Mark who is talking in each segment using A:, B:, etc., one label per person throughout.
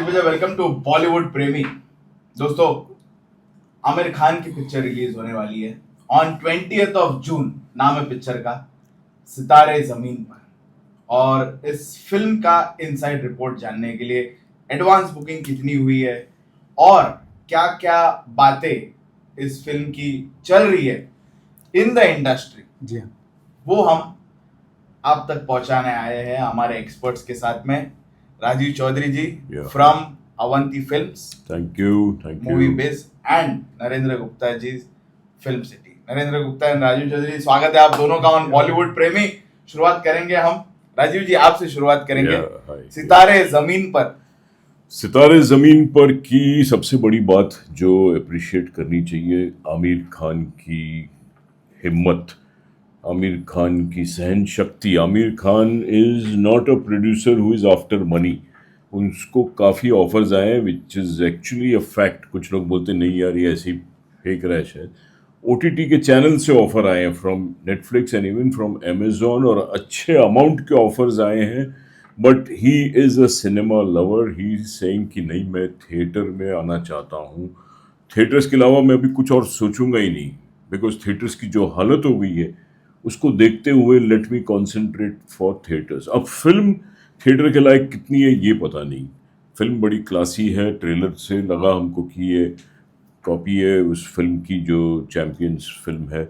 A: Digvijay, welcome to Bollywood प्रेमी। दोस्तों, आमिर खान की पिक्चर रिलीज होने वाली है ऑन 20th ऑफ जून। नाम है पिक्चर का सितारे जमीन पर। और इस फिल्म का इनसाइड रिपोर्ट जानने के लिए एडवांस बुकिंग कितनी हुई है और क्या क्या बातें इस फिल्म की चल रही है इन द इंडस्ट्री,
B: जी
A: वो हम आप तक पहुंचाने आए हैं हमारे एक्सपर्ट्स के साथ में। Rajeev Chaudhary ji from Avanti Films,
C: thank you
A: movie biz, and Narendra Gupta ji film city. Narendra Gupta and Rajeev Chaudhary, स्वागत है आप दोनों का ऑन बॉलीवुड प्रेमी। शुरुआत करेंगे हम, राजीव जी आपसे शुरुआत करेंगे। सितारे जमीन पर।
C: सितारे ज़मीन पर की सबसे बड़ी बात जो अप्रिशिएट करनी चाहिए, आमिर खान की हिम्मत, आमिर खान की सहन शक्ति। Aamir Khan is not a producer who is after money. उसको काफ़ी ऑफर्स आए हैं which is actually a fact. कुछ लोग बोलते नहीं यार ये ऐसी फेक रहा है शायद। OTT के चैनल से ऑफर आए हैं from Netflix and even from Amazon, और अच्छे अमाउंट के ऑफर्स आए हैं। But he is a cinema lover. He is saying कि नहीं, मैं थिएटर में आना चाहता हूँ, थिएटर्स के अलावा मैं अभी कुछ और सोचूंगा ही नहीं, बिकॉज थिएटर्स की जो हालत हो गई है उसको देखते हुए let me concentrate for theatres. अब फिल्म थिएटर के लायक कितनी है ये पता नहीं। फिल्म बड़ी क्लासी है, ट्रेलर से लगा हमको कि ये कॉपी है उस फिल्म की जो चैम्पियंस फिल्म है।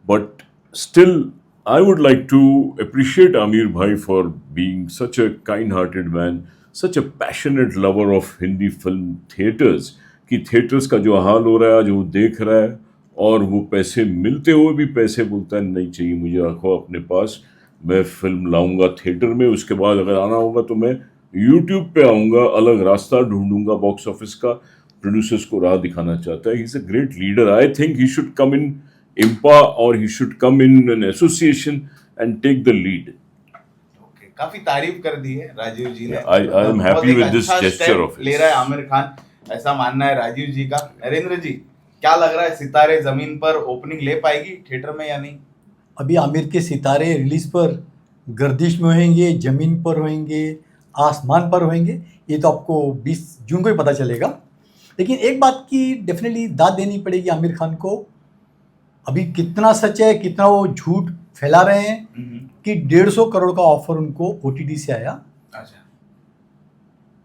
C: But still I would like to appreciate Aamir भाई for being such a kind hearted man, such a passionate lover of Hindi film theatres, कि थिएटर्स का जो हाल हो रहा है आज वो देख रहा है, और वो पैसे मिलते हुए भी पैसे बोलता है नहीं चाहिए मुझे, रखो अपने पास, मैं फिल्म लाऊंगा थिएटर में, उसके बाद अगर आना होगा तो मैं यूट्यूब पे आऊँगा, अलग रास्ता ढूंढूंगा बॉक्स ऑफिस का। प्रोड्यूसर्स को राह दिखाना चाहता है। He is a great leader. I think he should come in IMPPA और he should come in an association and take the lead.
A: काफी तारीफ कर दी है राजीव जी ने।
C: I am happy with this gesture of
A: ले रहा है आमिर खान, ऐसा मानना है राजीव जी का। नरेंद्र जी, क्या लग रहा है सितारे जमीन पर ओपनिंग ले पाएगी थिएटर में या नहीं?
B: अभी आमिर के सितारे रिलीज पर गर्दिश में होंगे, जमीन पर होंगे, आसमान पर होंगे, ये तो आपको 20 जून को ही पता चलेगा। लेकिन एक बात की डेफिनेटली दाद देनी पड़ेगी आमिर खान को। अभी कितना सच है, कितना वो झूठ फैला रहे हैं कि 150 करोड़ का ऑफर उनको OTT से आया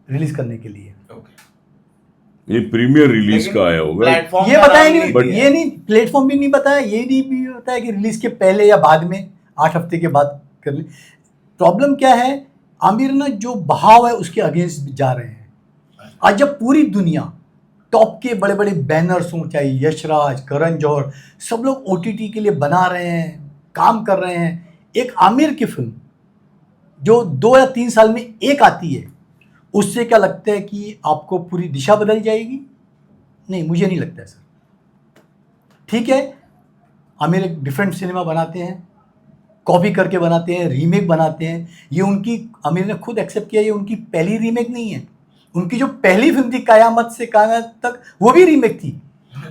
B: रिलीज करने के लिए।
C: ये प्रीमियर रिलीज का आया होगा,
B: ये बताया नहीं, ये नहीं, प्लेटफॉर्म भी नहीं बताया, ये नहीं भी बताया कि रिलीज के पहले या बाद में, 8 हफ्ते के बाद कर ले। प्रॉब्लम क्या है, आमिर ना जो बहाव है उसके अगेंस्ट जा रहे हैं। आज जब पूरी दुनिया टॉप के बड़े बड़े बैनर्स हों, चाहे यशराज, करण जौहर, सब लोग OTT के लिए बना रहे हैं, काम कर रहे हैं, एक आमिर की फिल्म जो 2 या 3 साल में एक आती है, उससे क्या लगता है कि आपको पूरी दिशा बदल जाएगी? नहीं, मुझे नहीं लगता है सर। ठीक है, आमिर एक डिफरेंट सिनेमा बनाते हैं, कॉपी करके बनाते हैं, रीमेक बनाते हैं। ये उनकी, आमिर ने खुद एक्सेप्ट किया, ये उनकी पहली रीमेक नहीं है। उनकी जो पहली फिल्म थी कयामत से कयामत तक, वो भी रीमेक थी।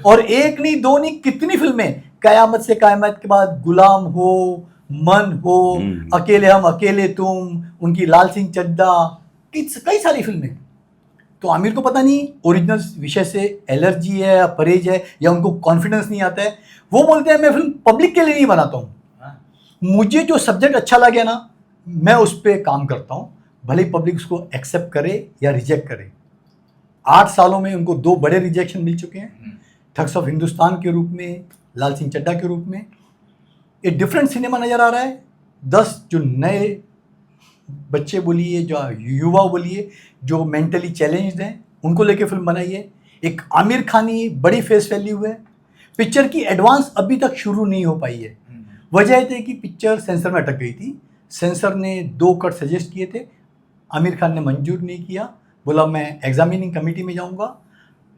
B: और एक नहीं, दो नहीं, कितनी फिल्में, कयामत से कयामत के बाद गुलाम हो, मन हो, अकेले हम अकेले तुम, उनकी लाल सिंह चड्ढा, कई सारी फिल्में। तो आमिर को पता नहीं ओरिजिनल विषय से एलर्जी है या परहेज है या उनको कॉन्फिडेंस नहीं आता है। वो बोलते हैं मैं फिल्म पब्लिक के लिए नहीं बनाता हूँ, मुझे जो सब्जेक्ट अच्छा लगे ना मैं उस पर काम करता हूँ, भले ही पब्लिक उसको एक्सेप्ट करे या रिजेक्ट करे। 8 सालों में उनको 2 बड़े रिजेक्शन मिल चुके हैं, ठग्स ऑफ हिंदुस्तान के रूप में, लाल सिंह चड्ढा के रूप में। एक डिफरेंट सिनेमा नज़र आ रहा है। 10 जो नए बच्चे बोलिए, जो युवा बोलिए, जो मेंटली चैलेंज्ड हैं, उनको लेके फिल्म बनाई है। एक आमिर खानी बड़ी फेस वैल्यू है। पिक्चर की एडवांस अभी तक शुरू नहीं हो पाई है। वजह थी कि पिक्चर सेंसर में अटक गई थी। सेंसर ने 2 कट सजेस्ट किए थे, आमिर खान ने मंजूर नहीं किया, बोला मैं एग्जामिनिंग कमेटी में जाऊंगा।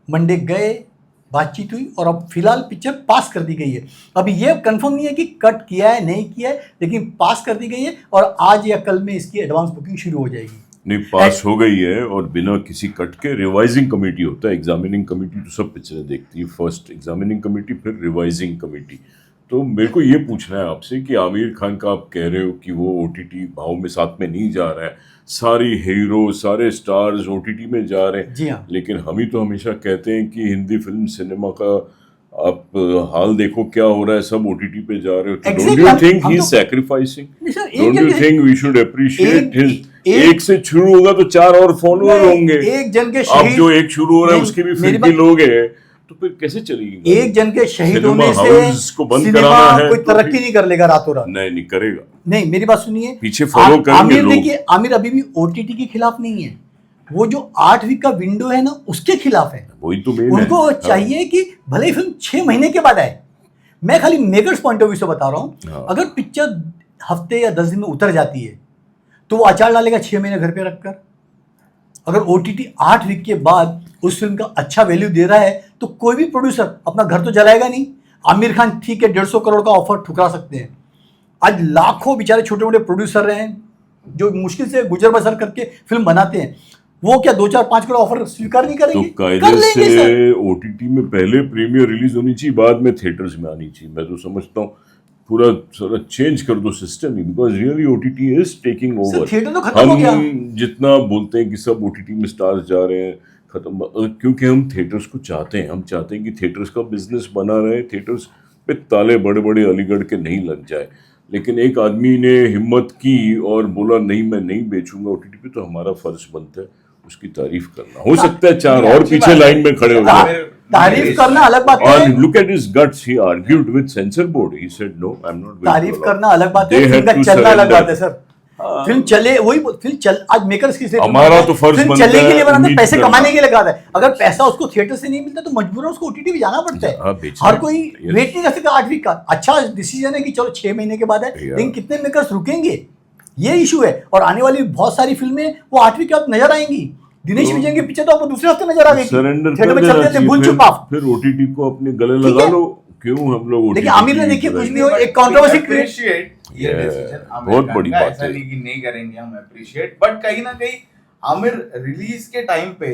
B: मंडे गए, बातचीत हुई और अब फिलहाल पिक्चर पास कर दी गई है। अभी ये कंफर्म नहीं है कि कट किया है नहीं किया है, लेकिन पास कर दी गई है और आज या कल में इसकी एडवांस बुकिंग शुरू हो जाएगी।
C: नहीं, पास हो गई है और बिना किसी कट के। रिवाइजिंग कमेटी होता है, एग्जामिनिंग कमेटी तो सब पिक्चरें देखती है, फर्स्ट एग्जामिनिंग कमेटी फिर रिवाइजिंग कमेटी। तो मेरे को ये पूछना है आपसे कि आमिर खान का आप कह रहे हो कि वो ओटीटी भाव में साथ में नहीं जा रहा है, सारी हीरो सारे स्टार्स ओटीटी में जा रहे हैं,
B: जी हाँ।
C: लेकिन हम ही तो हमेशा कहते हैं कि हिंदी फिल्म सिनेमा का आप हाल देखो क्या हो रहा है, सब ओटीटी पे जा रहे हो। तो don't you think he is sacrificing? Don't you think we should appreciate his? एक से शुरू होगा तो 4 और फॉलोअर होंगे।
B: एक जन के
C: अब
B: शहीद,
C: जो एक शुरू हो रहा है उसके भी
B: मेरी
C: 50 लोग हैं, तो फिर कैसे चलेगी?
B: एक जन के शहीद
C: सिनेमा
B: होने
C: हाउस
B: से
C: को बंद
B: सिनेमा
C: कराना है
B: कोई
C: तो
B: तरक्की नहीं कर लेगा रातों रात।
C: नहीं करेगा।
B: नहीं, मेरी बात सुनिए,
C: पीछे follow करेंगे
B: आमिर
C: लोग।
B: देखिए, आमिर अभी भी ओटीटी के खिलाफ नहीं है, वो जो 8 वीक का विंडो है ना उसके खिलाफ है।
C: वही तो मेन है।
B: उनको चाहिए कि भले ही फिल्म 6 महीने के बाद आए। मैं खाली मेकर्स पॉइंट ऑफ व्यू से बता रहा हूँ,
C: हाँ।
B: अगर पिक्चर हफ्ते या 10 दिन में उतर जाती है तो वो अचार डालेगा 6 महीने घर पे रखकर। अगर ओटीटी 8 वीक के बाद उस फिल्म का अच्छा वैल्यू दे रहा है तो कोई भी प्रोड्यूसर अपना घर तो जलाएगा नहीं। आमिर खान ठीक है 150 करोड़ का ऑफर ठुकरा सकते हैं। आज लाखों बेचारे छोटे मोटे प्रोड्यूसर हैं जो मुश्किल से गुजर बसर करके फिल्म बनाते हैं, वो क्या 2-4-5 करोड़ ऑफर स्वीकार नहीं
C: तो
B: करेंगे? कर
C: कायदे
B: लेंगे सर।
C: से ओटीटी में पहले प्रीमियर रिलीज होनी चाहिए, बाद में थिएटर्स में आनी चाहिए। मैं तो समझता हूँ पूरा सारा चेंज कर दो system he, because really OTT is taking
B: sir,
C: over.
B: Theatre तो खत्म हो गया।
C: हम जितना बोलते हैं कि सब ओटीटी में स्टार्स जा रहे हैं, खत्म, क्योंकि हम थिएटर्स को चाहते हैं। हम चाहते हैं कि थिएटर्स का बिजनेस बना रहे, थिएटर्स पे ताले बड़े बड़े अलीगढ़ के नहीं लग जाए। लेकिन एक आदमी ने हिम्मत की और बोला नहीं मैं नहीं बेचूंगा ओटीटी पे, तो हमारा फर्ज बनता है उसकी तारीफ करना। हो सकता है 4 और पीछे लाइन में खड़े हो जाए।
B: तारीफ करना अलग बात है।
C: And look at his guts. He argued with censor board. He said, "No, I'm not going
B: तारीफ
C: to allow."
B: करना अलग बात है,
C: They
B: फिल्म
C: had
B: का
C: to
B: चलना अलग
C: surrender.
B: बात है सर। फिल्म चले, वही फिल्म चल, आज मेकर्स किस लिए फिल्म
C: हमारा
B: बनाते हैं?
C: तो फर्ज
B: फिल्म
C: बनता
B: चलने के
C: है
B: लिए बनाते हैं,
C: उम्मीद
B: पैसे
C: करना।
B: कमाने के लिए लगाता है। अगर पैसा उसको थिएटर से नहीं मिलता तो मजबूरन उसको ओटीटी पे जाना पड़ता
C: हाँ,
B: है।
C: बेचना
B: हर
C: है।
B: कोई
C: Yes.
B: वेट नहीं कर सकता 8 वीक का। अच्छा डिसीजन है कि चलो 6 महीने के बाद है,
C: Yeah.
B: लेकिन कितने मेकर्स रुकेंगे, ये इशू है। और आने वाली बहुत सारी फिल्में वो 8 वीक के बाद नजर आएंगी। दिनेश
C: तो-
B: विजय की पिक्चर तो आपको दूसरे हफ्ते नजर आ गई थी,
C: सरेंडर
B: थिएटर
C: कर
B: में
C: देना
B: चलते थे,
C: चाहिए।
B: भूल चुका।
C: फिर ओटीटी को अपने गले
B: ठीक
C: लगा
B: है।
C: लो। क्यों हम लोग
B: लेकिन
C: OTT
B: आमिर ने देखिए
C: की
B: कुछ
C: तरह-
B: नहीं हो, एक कंट्रोवर्सी क्रिएट।
A: Appreciate ये
C: Yeah,
A: decision आमिर
C: बहुत
A: खान
C: बड़ी
A: का,
C: बात
A: ऐसा
C: है।
A: नहीं कि नहीं करेंगे हम अप्रिशिएट, बट कहीं ना कहीं आमिर रिलीज के टाइम पे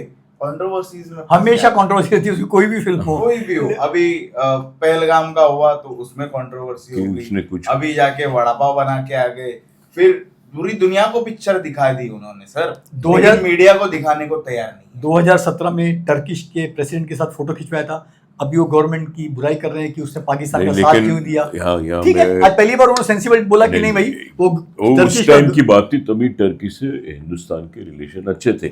A: कंट्रोवर्सीज में
B: हमेशा कंट्रोवर्सी रहती है उसकी, कोई भी फिल्म हो।
A: कोई भी हो। अभी पहलगाम का हुआ तो उसमें कंट्रोवर्सी
C: कि
A: हो
C: उसने
A: गई,
C: कुछ-
A: अभी जाके वड़ा पाव बना के आ गए, फिर पूरी दुनिया को पिक्चर दिखा दी उन्होंने सर,
B: 2000
A: लेकिन मीडिया को दिखाने को तैयार नहीं।
B: 2017 में टर्किश के प्रेसिडेंट के साथ फोटो खिंचवाया था। अभी वो गवर्नमेंट की बुराई कर रहे हैं कि उसने पाकिस्तान का
C: नहीं,
B: साथ
C: लेकिन
B: क्यों दिया।
C: यहाँ
B: ठीक है,
C: मैं-
B: आज पहली बार उन्होंने सेंसिबल बोला कि नहीं भाई वो
C: उस
B: टर्किश
C: टाइम
B: का-
C: की बात थी, तभी टर्की से हिंदुस्तान के रिलेशन अच्छे थे।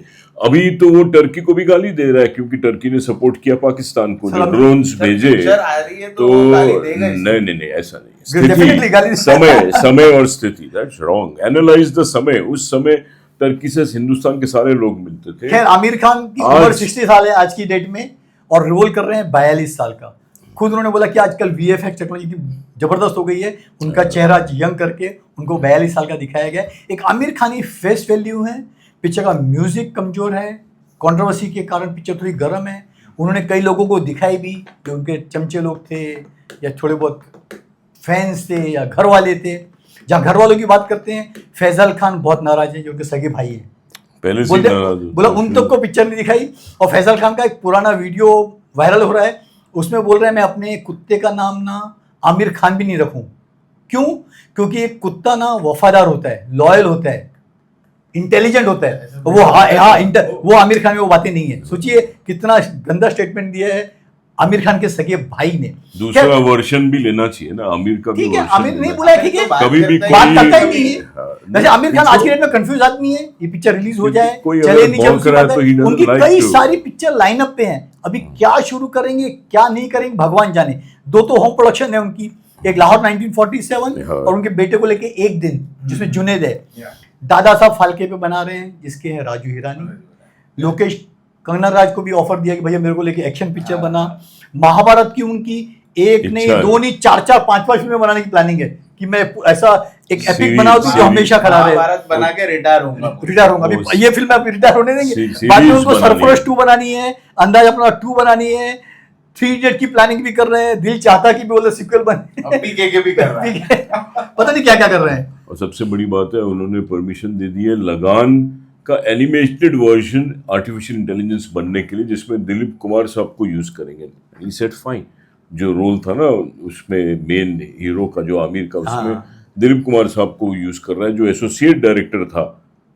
C: अभी तो वो टर्की को भी गाली दे रहा है क्योंकि टर्की ने सपोर्ट किया पाकिस्तान को,
B: सर,
C: जो
B: अभी-
C: ड्रोन्स
A: जब
C: भेजे।
A: पिक्चर आ रही है
C: तो
A: तो गाली देगा ही।
C: नहीं ऐसा नहीं।
B: Definitely गाली
C: स्थिति, समय और स्थिति, दैट्स रॉन्ग। एनालाइज द समय। उस समय टर्की से हिंदुस्तान के सारे लोग मिलते थे।
B: खैर, आमिर खान की
C: आज-
B: उम्र 60 साल है आज की डेट में और रोल कर रहे हैं 42 साल का। खुद उन्होंने बोला कि आजकल वीएफएक्स टेक्नोलॉजी की जबरदस्त हो गई है, उनका चेहरा यंग करके उनको 42 साल का दिखाया गया है। एक आमिर खानी फेस वैल्यू है, पिक्चर का म्यूजिक कमजोर है, कंट्रोवर्सी के कारण पिक्चर थोड़ी गर्म है। उन्होंने कई लोगों को दिखाई भी कि उनके चमचे लोग थे या थोड़े बहुत फैंस थे या घर वाले थे। जहाँ घर वालों की बात करते हैं, फैजल खान बहुत नाराज है जो उनके सगे भाई हैं।
C: पहले से
B: बोलते
C: नाराज होते
B: बोला
C: हैं।
B: उन तक को पिक्चर नहीं दिखाई। और फैजल खान का एक पुराना वीडियो वायरल हो रहा है, उसमें बोल रहे हैं मैं अपने कुत्ते का नाम ना आमिर खान भी नहीं रखूं। क्यों? क्योंकि एक कुत्ता ना वफादार होता है, लॉयल होता है, इंटेलिजेंट होता है। वो आमिर खान में वो बातें नहीं है। सोचिए कितना गंदा स्टेटमेंट दिया है आमिर खान के सगे भाई ने।
C: दूसरा वर्जन भी लेना चाहिए ना आमिर का भी।
B: ठीक है,
C: version
B: आमिर नहीं
C: लेना
B: बोला है, ठीक है,
C: कभी भी
A: बात
B: बात
C: कोई-
B: करता ही नहीं है।
C: हाँ,
B: वैसे आमिर खान
C: इसको-
B: आज की डेट में कंफ्यूज आदमी है। ये पिक्चर रिलीज हो जाए,
C: कोई
B: चले
C: अगर
B: नहीं चले
C: भौंक
B: उसकी
C: रहा है
B: बात
C: तो
B: है।
C: he doesn't
B: उनकी
C: like
B: कई
C: to।
B: सारी पिक्चर लाइनअप पे हैं, अभी क्या शुरू करेंगे क्या नहीं करेंगे भगवान जाने। 2 तो होम प्रोडक्शन है उनकी, एक लाहौर 1947
C: हाँ।
B: और उनके बेटे को लेके एक दिन जिसमें जुनेद है।
A: Yeah.
B: दादा साहब फाल्के पे बना रहे हैं जिसके हैं राजू हिरानी। लोकेश कंगना राज को भी ऑफर दिया कि भैया मेरे को लेके एक्शन पिक्चर
A: हाँ।
B: बना। महाभारत की उनकी एक नहीं
C: इच्छा है।
B: 2 नहीं 4-4 5-5 फिल्में बनाने की प्लानिंग है कि मैं ऐसा एक एपिक
C: Series-
B: बना दूं जो हमेशा खड़ा रहे।
A: महाभारत बना के रिटायर होऊंगा।
B: रिटायर होगा। अभी
C: वो-
B: ये फिल्म आप रिटायर होने देंगे।
C: सीरीज
B: बाद में उनको
C: बनानी
B: सरफरोश
C: है।
B: 2 बनानी है, अंदाज अपना 2 बनानी है, 3 इडियट की प्लानिंग भी कर रहे हैं, दिल चाहता कि भी बोले सीक्वल बने।
A: अब पीके के भी कर रहा है।
B: पता नहीं क्या क्या कर रहे हैं।
C: और सबसे बड़ी बात है उन्होंने परमिशन दे दी है लगान का एनिमेटेड वर्जन आर्टिफिशियल इंटेलिजेंस बनने के लिए, जिसमें दिलीप कुमार साहब को यूज करेंगे। ही सेड फाइन, जो रोल था ना उसमें मेन हीरो का जो आमिर का, उसमें
B: हाँ।
C: दिलीप कुमार साहब को यूज कर रहा है, जो एसोसिएट डायरेक्टर था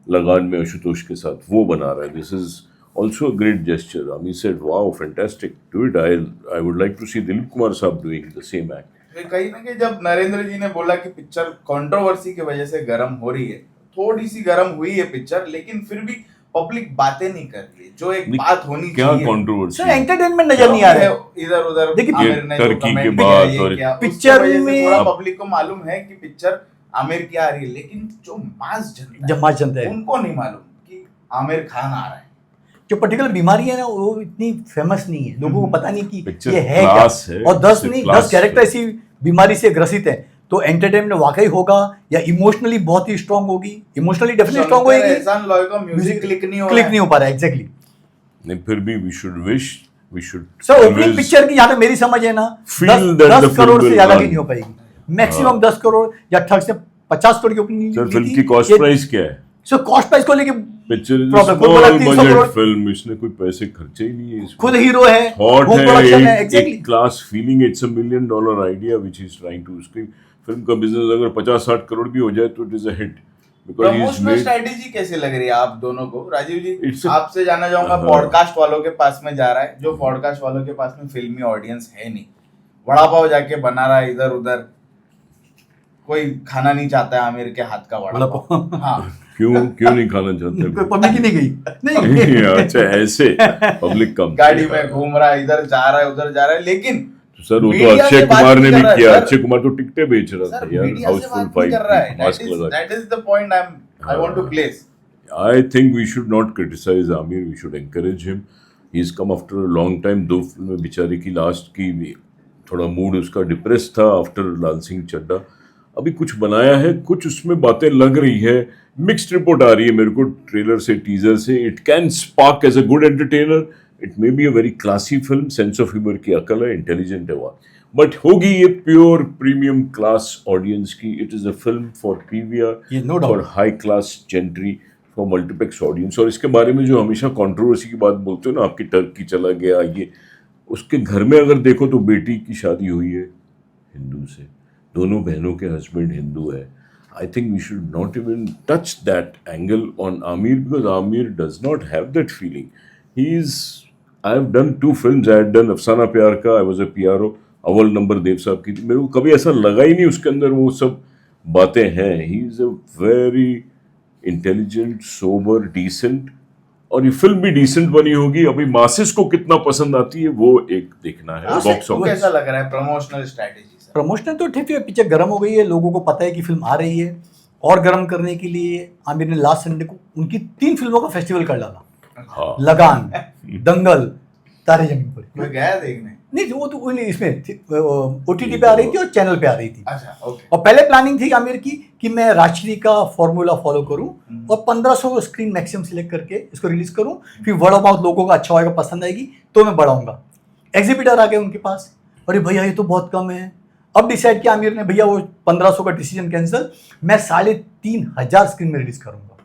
C: लगान में आशुतोष के साथ, वो बना रहा है. This is also a great gesture. Aamir said wow fantastic, do it. I would like to see Dilip Kumar sahab doing the same act.
A: कहीं ना कहीं जब नरेंद्र जी ने बोला कि पिक्चर कंट्रोवर्सी की वजह से गर्म हो रही है, थोड़ी सी गर्म हुई है पिक्चर, लेकिन फिर भी पब्लिक बातें नहीं कर रही है, जो एक बात होनी
C: क्या
A: चाहिए.
C: कंट्रोवर्सी
B: सर एंटरटेनमेंट नजर नहीं आ रहा है.
A: इधर उधर
B: देखिए,
A: आमिर ने जो
C: टर्की के
A: कमेंट
C: बाद
A: किया, ये
C: और
A: किया,
B: पिक्चर
A: उसकी वजह से
B: में-
A: थोड़ा पब्लिक को मालूम है कि पिक्चर आमिर की आ रही है, लेकिन जो मास जनता है,
B: जमात जनता है,
A: उनको नहीं मालूम कि आमिर खान आ रहा है.
B: जो पर्टिकुलर बीमारी है ना वो इतनी फेमस नहीं है, लोगों को पता नहीं कि
C: पिक्चर
B: ये है क्या.
C: क्लास है,
B: और 10
C: पिक्चर
B: नहीं
C: क्लास
B: 10 कैरेक्टर
C: है.
B: ऐसी बीमारी से ग्रसित है, तो एंटरटेनमेंट वाकई होगा या इमोशनली बहुत ही स्ट्रांग होगी. इमोशनली डेफिनेटली स्ट्रांग
A: शंकर
B: होगी.
A: एहसान लॉय का म्यूजिक क्लिक नहीं हो
B: क्लिक
A: रहा
B: नहीं
A: है.
B: हो पा रहा है. एग्जैक्टली.
C: नहीं, फिर भी we should
B: sir opening picture की जहाँ तक मेरी समझ है ना,
C: Feel
B: 10
C: that the
B: 10
C: film
B: crore से
C: will
B: ज्यादा
C: run.
B: की नहीं हो पाएगी. मैक्सिमम 10 करोड़ या ठग से 50 करोड़ की ओपनिंग.
C: सर फिल्म की कॉस्ट प्राइस क्या है?
B: सर कॉस्ट प्राइस को लेके
C: पिक्चर इज
B: Problem. कोई बोला
C: स्मॉल
B: 300 करोड़.
C: बजट फिल्म, इसने कोई पैसे खर्चे ही नहीं है इसमें.
B: खुद हीरो है,
C: थॉट
B: होम प्रोडक्शन है.
C: है,
B: एग्जैक्टली.
C: एक class feeling, it's a $1 million idea which is trying to. उसकी फिल्म का बिजनेस अगर 50-60 करोड़ भी हो जाए तो it is a hit, because he is
A: promotional
C: made.
A: Strategy कैसी लग रही है आप दोनों को? राजीव जी,
C: It's a-
A: आपसे जानना चाहूंगा.
C: हाँ.
A: पॉडकास्ट वालों के पास में जा रहा है, जो पॉडकास्ट वालों के पास में फिल्मी ऑडियंस है नहीं, वड़ा पाव जाके बना रहा है इधर उधर, कोई खाना नहीं चाहता है आमिर के हाथ का वड़ा पाव. हाँ,
C: क्यों नहीं खाना चाहते?
B: पब्लिक ही नहीं गई. नहीं.
C: अच्छा, ऐसे पब्लिक कम
A: गाड़ी में घूम रहा है, इधर जा रहा है उधर जा रहा है, लेकिन
C: तो सर वो तो
A: मीडिया
C: अक्षय
A: से बात
C: कुमार ने
A: नहीं
C: भी
A: कर रहा है,
C: किया.
A: सर.
C: अक्षय कुमार तो टिकटें बेच रहा
A: सर
C: था यार,
A: मीडिया से
C: हाउसफुल
A: बात नहीं कर रहा है.
C: मास्क लगा.
A: That is the point I want to place.
C: I think we should not criticize Amir. We should encourage him. He's come after a long time. दो फिल्में बेचारे की लास्ट की थोड़ा मूड उसका डिप्रेस था आफ्टर लाल सिंह चड्ढा. अभी कुछ बनाया है, कुछ उसमें बातें लग रही है. मिक्स्ड रिपोर्ट आ रही है मेरे को ट्रेलर से, टीजर से. It can spark as a good entertainer. It may be a very classy film. Sense of humour की अकल है, इंटेलिजेंट है वो, बट होगी ये प्योर प्रीमियम क्लास ऑडियंस की. It is a film for PVR,
B: ये no doubt.
C: For high class gentry, for multiplex audience. और इसके बारे में जो हमेशा कंट्रोवर्सी की बात बोलते हो ना, आपकी टर्की चला गया ये, उसके घर में अगर देखो तो बेटी की शादी हुई है हिंदू से, दोनों बहनों के हस्बैंड हिंदू है. I think we should not even touch that angle on Aamir, because Aamir does not have that feeling. He is, I have done 2 films. I had done Afsana Pyar Ka, I was a PRO. Awwal Number Dev Sahab की थी. मेरे को कभी ऐसा लगा ही नहीं उसके अंदर वो सब बातें हैं. He is a very intelligent, sober, decent. और ये फिल्म भी डिसेंट बनी होगी. अभी मासेस को कितना पसंद आती है वो एक देखना है. बॉक्स
A: आपको
C: ऑफिस
A: कैसा लग रहा है प्रमोशनल स्ट्रेटेजी सर?
B: प्रमोशनल तो ठीक है, पिक्चर गर्म हो गई है, लोगों को पता है कि फिल्म आ रही है. और गर्म करने के लिए आमिर ने लास्ट संडे को उनकी 3 फिल्मों का फेस्टिवल कर डाला.
C: हाँ.
B: लगान, दंगल, तारे जमीन पर.
A: कोई गया देखने?
B: नहीं, वो तो इसमें ओटीटी पे आ रही थी और चैनल पे आ रही थी.
A: अच्छा, ओके.
B: और पहले प्लानिंग थी आमिर की कि मैं राजश्री का फॉर्मूला फॉलो करूं और 1500 स्क्रीन मैक्सिमम सिलेक्ट करके इसको रिलीज करूं. फिर वर्ड ऑफ माउथ लोगों का अच्छा होगा, पसंद आएगी तो मैं बढ़ाऊंगा. एग्जीबिटर आ गए उनके पास, अरे भैया ये तो बहुत कम है. अब डिसाइड किया आमिर ने, भैया वो 1500 का डिसीजन कैंसिल, मैं 3500 स्क्रीन में रिलीज करूंगा.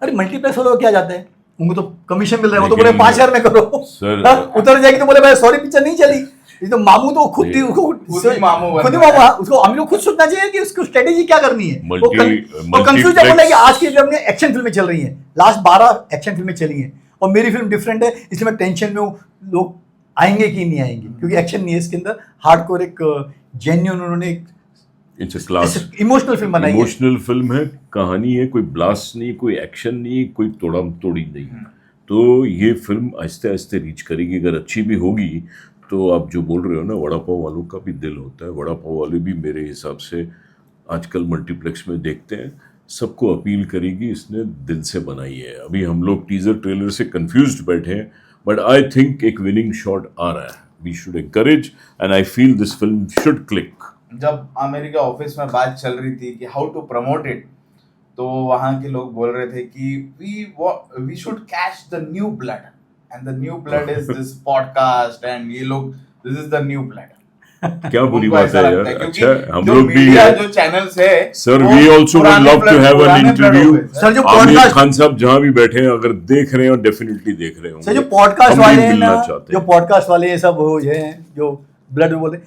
B: अरे मल्टीप्लेक्स वालों को क्या जाता है, उनको तो कमीशन मिल रहा है, वो तो बोले 5000 में करो.
C: सर,
B: हाँ, उतर जाएगी तो बोले भाई सॉरी पिक्चर नहीं चली. ये तो मामू तो खुद ही
A: खुद ही मामू बन
B: खुद ही
A: रहा है.
B: मामू. उसको आमिर को खुद सोचना चाहिए कि उसको स्ट्रेटेजी क्या करनी है. वो कंफ्यूज है, बोला कि
C: multiplex-
B: आज की फिल्म में एक्शन फिल्में चल रही हैं, लास्ट 12 एक्शन फिल्में चली हैं और मेरी फिल्म डिफरेंट है, इसलिए मैं टेंशन में हूँ लोग आएंगे कि नहीं आएंगे, क्योंकि एक्शन नहीं है इसके अंदर. हार्डकोर एक जेन्युइन उन्होंने
C: it's a class
B: emotional film बनाई है.
C: इमोशनल फिल्म है. कहानी है, कोई ब्लास्ट नहीं, कोई एक्शन नहीं, कोई तोड़ा तोड़ी नहीं. तो ये फिल्म आहिस्ते आहिस्ते रीच करेगी. अगर अच्छी भी होगी तो आप जो बोल रहे हो ना, वड़ा पाव वालों का भी दिल होता है. वड़ा पाव वाले भी मेरे हिसाब से आजकल मल्टीप्लेक्स में देखते हैं, सबको अपील करेगी. इसने दिल से बनाई है. अभी हम लोग टीजर ट्रेलर से कंफ्यूज्ड बैठे हैं, बट आई थिंक एक विनिंग शॉट आ रहा है. We should encourage and I feel this film should click.
A: जब आमिर के ऑफिस में बात चल रही थी कि हाउ टू प्रमोट इट, तो वहां के लोग बोल रहे थे कि we should catch the new blood and the new blood is this podcast and ये लोग, this is the new blood.
C: क्या बुरी
A: उनको
C: बात
A: ऐसा
C: है
A: लगता
C: यार.
A: क्योंकि
C: अच्छा, हम
A: जो
C: लोग भी
A: मीडिया,
C: है.
A: जो चैनल्स है
C: सर,
A: वो
C: वी ऑल्सो वुड
A: पुराने
C: love to
A: blood-
C: have an
A: पुराने blood
C: इंटरव्यू.
A: हो गए, सर.
B: सर जो
C: आमिर
B: पॉडकास्ट
C: खान साहब जहां भी बैठे हैं, अगर देख रहे हैं और डेफिनेटली देख रहे होंगे.
B: सर जो पॉडकास्ट
C: हम भी
B: वाले हैं
C: मिलना
B: ना,
C: चाहते
B: जो
C: हैं.
B: पॉडकास्ट वाले ये सब हो ये हैं जो ब्लड बोलते,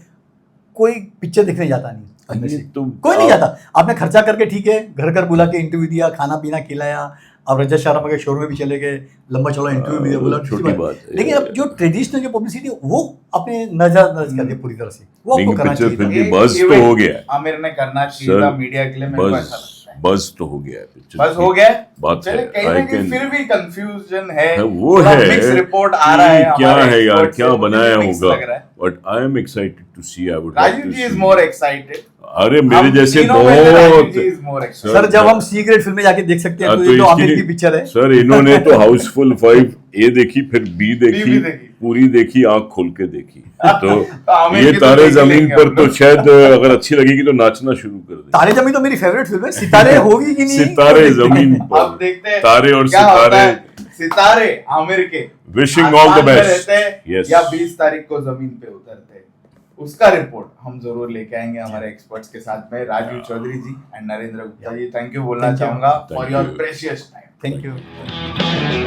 B: कोई पिक्चर देखने जाता नहीं अंदर से,
C: ये तो
B: कोई नहीं जाता। आपने खर्चा करके ठीक है घर बुला के इंटरव्यू दिया, खाना पीना खिलाया, अब रजत शर्मा के शोरूम में भी चले गए, लंबा चौड़ा इंटरव्यू भी दिया, बोला
C: छोटी
B: ठीक
C: बात है।
B: लेकिन अब जो ट्रेडिशनल जो पब्लिसिटी वो अपने नजरअंदाज कर दी पूरी तरह से, वो आपको
C: लेकिन
B: करना
C: पिक्चर
B: चाहिए
C: फिर
B: था।
C: भी बस तो हो गया है।
A: आमिर ने करना चाहिए
C: सर,
A: था मीडिया के लिए, मेरे को ऐसा
C: बस
A: लगता है।
C: बस तो हो गया है पिक्चर
A: बस
C: की
A: हो गया
C: बात
A: चले
C: है।
A: कहीं ना
C: I
A: कहीं
C: can-
A: फिर भी कंफ्यूजन है,
C: है, वो
A: थोड़ा
C: है
A: मिक्स रिपोर्ट आ
C: कि
A: रहा है
C: क्या
A: हमारे
C: है यार,
A: expert
C: क्या
A: से, मुझे
C: बनाया
A: mix
C: होगा,
A: लग रहा है।
C: But I am excited to see. I would
A: Rajiv ji is more excited.
C: अरे मेरे जैसे
A: राजीव जी इज
C: बहुत
A: मोर एक्साइटेड।
B: सर जब हम सी ग्रेड फिल्में जाके देख सकते हैं
C: हाँ,
B: तो ये तो
C: इसके
B: आमिर
C: लिए-
B: की पिक्चर है।
C: सर इन्होंने तो हाउसफुल 5 ए देखी, फिर बी देखी,
A: भी देखी।
C: पूरी देखी, आंख खोल के देखी। तो
A: आमिर
C: ये
A: की तो
C: तारे
A: देख
C: जमीन
A: लेंगे
C: पर
A: हम
C: तो
A: लोग।
C: शायद अगर अच्छी लगेगी तो नाचना शुरू कर दे।
B: तारे जमीन तो मेरी फेवरेट फिल्म है, सितारे होगी कि नहीं
C: सितारे
B: वो देखते हैं।
C: जमीन
A: अब
C: पर,
A: देखते हैं
C: तारे और
A: क्या होता
C: सितारे।
A: है। सितारे आमिर के
C: Wishing all the
A: आसमान में
C: best.
A: रहते हैं
C: Yes.
A: या 20 तारीख को जमीन पे उतरते हैं, उसका रिपोर्ट हम जरूर लेके आएंगे हमारे एक्सपर्ट्स के साथ में। Rajeev Chaudhary ji and Narendra Gupta ji, thank you बोलना
B: Thank you.
A: चाहूंगा for
C: Thank
A: your
C: you.
A: Precious time.
B: Thank you.